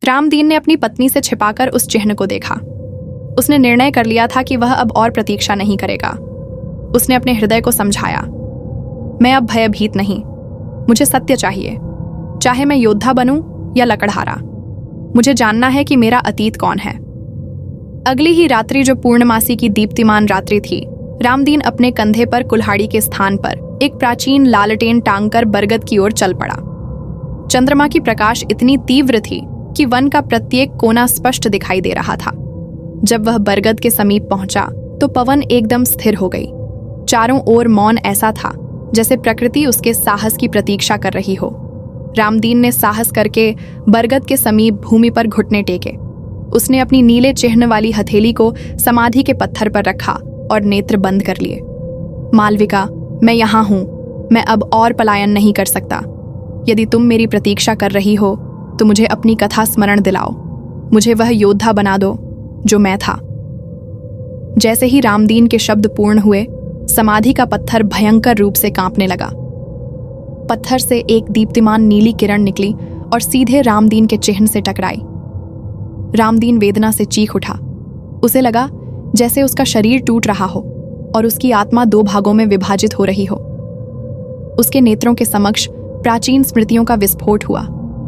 रामदीन ने अपनी पत्नी से छिपाकर उस चिन्ह को देखा। उसने निर्णय कर लिया था कि वह अब और प्रतीक्षा नहीं करेगा। उसने अपने हृदय को समझाया, मैं अब भयभीत नहीं, मुझे सत्य चाहिए, चाहे मैं योद्धा बनूं या लकड़हारा। मुझे जानना है कि मेरा अतीत कौन है। अगली ही रात्रि, जो पूर्णमासी की दीप्तिमान रात्रि थी, रामदीन अपने कंधे पर कुल्हाड़ी के स्थान पर एक प्राचीन लालटेन टांगकर बरगद की ओर चल पड़ा। चंद्रमा की प्रकाश इतनी तीव्र थी कि वन का प्रत्येक कोना स्पष्ट दिखाई दे रहा था। जब वह बरगद के समीप पहुंचा तो पवन एकदम स्थिर हो गई। चारों ओर मौन ऐसा था जैसे प्रकृति उसके साहस की प्रतीक्षा कर रही हो। रामदीन ने साहस करके बरगद के समीप भूमि पर घुटने टेके। उसने अपनी नीले चिन्ह वाली हथेली को समाधि के पत्थर पर रखा और नेत्र बंद कर लिए। मालविका, मैं यहाँ हूँ, मैं अब और पलायन नहीं कर सकता। यदि तुम मेरी प्रतीक्षा कर रही हो तो मुझे अपनी कथा स्मरण दिलाओ, मुझे वह योद्धा बना दो जो मैं था। जैसे ही रामदीन के शब्द पूर्ण हुए, समाधि का पत्थर भयंकर रूप से कांपने लगा। पत्थर से एक दीप्तिमान नीली किरण निकली और सीधे रामदीन के चिन्ह से टकराई। रामदीन वेदना से चीख उठा। उसे लगा जैसे उसका शरीर टूट रहा हो और उसकी आत्मा दो भागों में विभाजित हो रही हो। उसके नेत्रों के समक्ष प्राचीन स्मृतियों का विस्फोट हुआ।